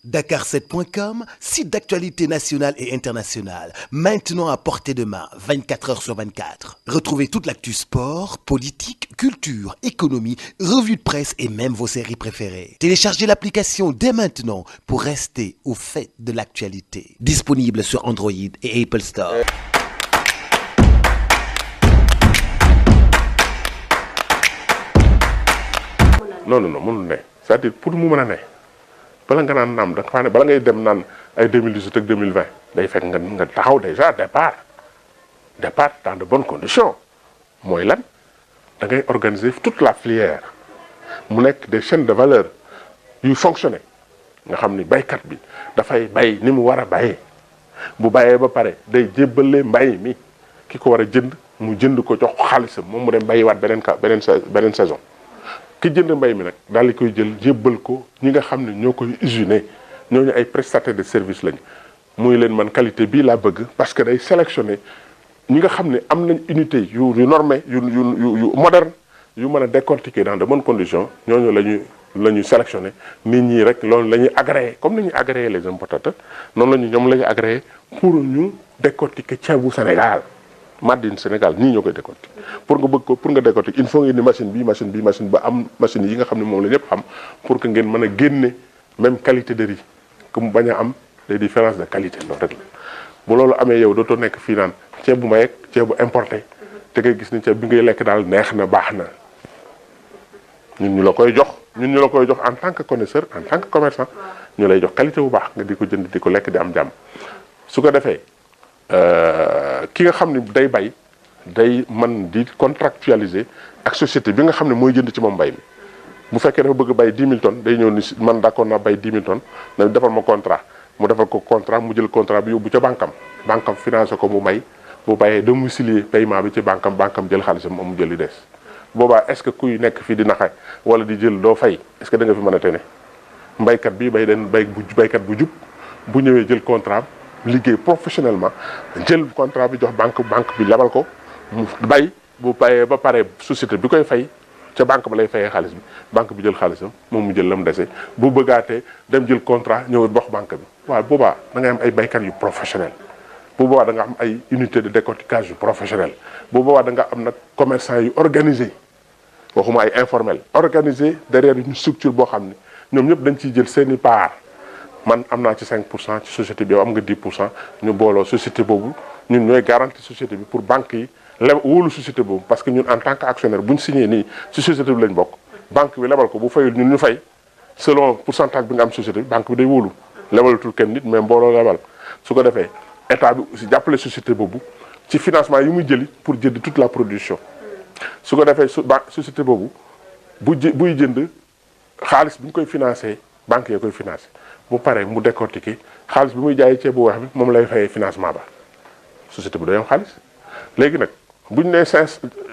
Dakar7.com, site d'actualité nationale et internationale, maintenant à portée de main, 24 heures sur 24. Retrouvez toute l'actu sport, politique, culture, économie, revues de presse et même vos séries préférées. Téléchargez l'application dès maintenant pour rester au fait de l'actualité. Disponible sur Android et Apple Store. non mënul ne c'est-à-dire pour mu mën a ne bala nga naan naam da nga faa ne bala ngay dem naan ay 2018 ak 2020 day fekk nga taxaw déjà départ dans de bonnes conditions mooy lan da ngay organiser toute la filière mu nekk des chaînes de valeur yuy fonctionner nga xam ni baykat bi dafay bay ni mu war a bayee bu bayee ba pare day jébbale mbay mi ki ko war a jënd mu jënd ko jox xaalisam moom mu dem bayiwaat beneen saison ki jënd mbay mi nag daal di koy jël jébbal ko ñi nga xam ne ñoo koy usiné ñooñu ay prestataires de service lañ muy leen man qualité bii laa bëgg parce que day sélectionné ñi nga xam ne am nañ unité yu normé yu moderne yu mën a décortiquer dans de bonnes conditions ñooñu la ñuy sélectionné nit ñi rek loolu la ñuy agréé comme ni ñuy agréé les importateurs noonu ñoom la ñuy agréé pour ñu décortiquer ceebu Sénégal Made in Sénégal nii ñoo koy décortiquer pour nga décortiquer il faut ngeen ni machine ba am machine yi nga xam ne moom la ñëpp xam pour que ngeen mën a génne même qualité de riz que mu bañ a am des différences de qualité loolu rek la bu loolu amee yow dootoo nekk fii naan ceeb bu may ak ceeb bu importé te ngay gis ni ceeb bi ngay lekk daal neex na baax na ñun ñu la koy jox en tant que connaisseur en tant que commerçant ñu lay jox qualité bu baax nga di ko jënd di ko lekk di am jàmm su ko defee ki nga xam ne day bay day man di contractualiser ak société bi nga xam ne mooy jënd ci moom mbay mi bu fekkee dafa bëgg bay 10 000 tonnes day ñëw ni man d'accord naa bay 10 000 tonnes na defal ma contrat mu defal ko contrat mu jël contrat bi yóbbu ca banque am financé ko mu bay bu bayee domicilier paiement bi ci banque am jël xaalisam moom mu jël li des boobaa est-ce que kuy nekk fii di naxe wala di jël doo fay est-ce que da nga fi mën a tene mbaykat bi baykat bu jub bu ñëwee jël contrat liggéey professionnellement jël contrat bi jox banque bi labal ko mu bay bu bayee ba pare société bi koy fay ca banque ba lay fayee xaalis bi banque bi jël xaalisam moom mu jël lam dese bu bëggaatee dem jël contrat ñëw box banque bi waaw boobaa da ngay am ay baykat yu professionnel bu boobaa da nga am ay unité de décortiquage yu professionnel bu boobaa da nga am nag commerçant yu organisé waxuma ay informel organisé derrière une structure boo xam ne ñoom ñëpp dañ ciy jël seeni part man am naa ci 5% ci société bi yow am nga 10% ñu booloo société boobu ñun ñooy garantie société bi pour banque yi wóolu société boobu parce que ñun en tant que actionnaire bu ñu signé nii ci société bi lañ bokk banque bi lebal ko bu fayul ñun ñu fay selon pourcentage bi nga am société bi banque bi day wóolu lebalatul kenn nit mais mbooloo lebal su ko defee état bi aussi jàppale société boobu ci financement yi muy jëli pour jënd toute la production su ko defee société boobu buy jënd xaalis bi ñu koy financé banque yee koy financé bu paree mu décortiquer xaalis bi muy jaayee ceeb bu weex bi moom lay fayee financement ba société bi day am xaalis léegi nag bu ñu nee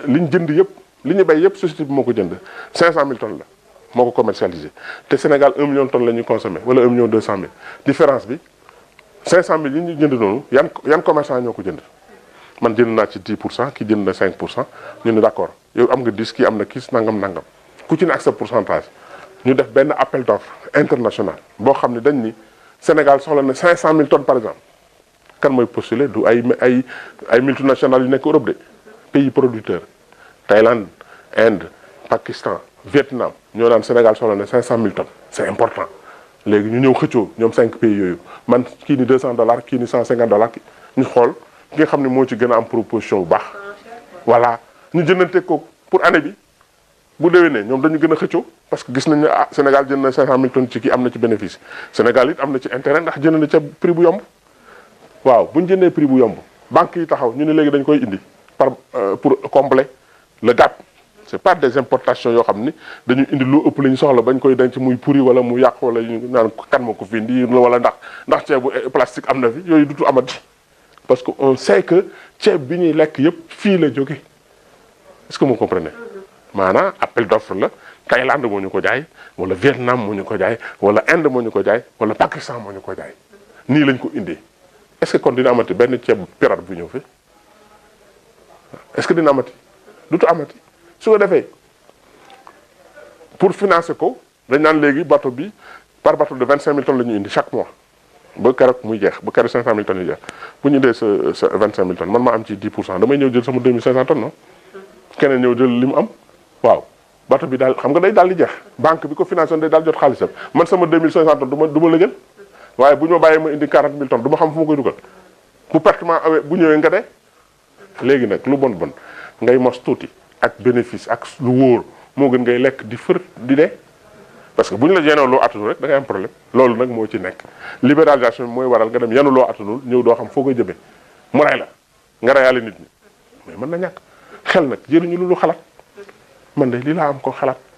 li ñu jënd yëpp li ñu bay yëpp société bi moo ko jënd 500 000 tonnes la moo ko commercialisé te Sénégal 1 million de tonnes la ñuy consommé wala 1 million 200 000 différence bi 500 000 yi ñu jënd noonu yan commerçant ñoo ko jënd man jënd naa ci 10% ki jënd na 5% ñu ne d'accord yow am nga 10 kii am na kiis nangam ku ci ne ak sa pourcentage ñu def benn appel d'offre international boo xam ne dañ ni Sénégal soxla na 500 000 tonnes par exemple kan mooy postuler du ay multinationales yu nekk Europe de pays producteurs Thaïlande Inde Pakistan Vietnam ñoo naan Sénégal soxla na 500 000 tonnes c'est important léegi ñu ñëw xëccoo ñoom 5 pays yooyu man kii ni $200 kii ni $150 ñu xool ki nga xam ne moo ci gën a am proposition bu baax voilà ñu jëndante ko pour année bi bu déwénee ñoom dañu gën a xëccoo parce que gis nañ ne Sénégal jënd na 500 000 tonnes ci kii am na ci bénéfice Sénégal it am na ci intérêt ndax jënd na ca prix bu yomb waaw bu ñu jëndee prix bu yomb banque yi taxaw ñu ne léegi dañ koy indi pour combler le gap c'est pas des importations yoo xam ni dañuy indi lu ëpp la ñu soxla bañ koy denc muy pourri wala mu yàq wala ñu naan kan moo ko fi indi wala ndax ceebu plastique am na fi yooyu dutu amati parce que on sait que ceeb bi ñuy lekk yëpp fii la jóge est-ce que vous comprenez maanaam appel d'offre la Thaïlande moo ñu ko jaay wala Vietnam moo ñu ko jaay wala Inde moo ñu ko jaay wala Pakistan moo ñu ko jaay nii lañ ko indee est-ce que kon dina amati benn ceeb pirate bu ñëw fi est-ce que dina amati dutu amati su ko defee pour financer ko dañ naan léegi bateau bi par bateau de 25 000 tonnes la ñuy indi chaque mois ba keroog muy jeex ba keroog 500 000 tonnes yi jeex bu ñu dee sa 25 000 tonnes man ma am ci 10% damay ñëw jël sama 2500 tonnes non keneen ñëw jël li mu am waaw bateau bi daal xam nga day daal di jeex banque bi ko financé day daal jot xaalisam man sama 2500 tonnes du ma la jël waaye bu ñu ma bàyyee ma indi 40 000 tonnes du ma xam fu ma koy dugal bu pertement awee bu ñëwee nga dee léegi nag lu bon ngay mos tuuti ak bénéfice ak lu wóor moo gën ngay lekk di fër di dee parce que bu ñu la yenoo loo attanul rek da ngay am problème loolu nag moo ci nekk libéralisation bi mooy waral nga dem yenu loo attanul ñëw doo xam foo koy jëmee mu ray la nga reyaale nit ñi mais mën na ñàkk xel nag jëriñu lu xalaat man de lii laa am ko xalaat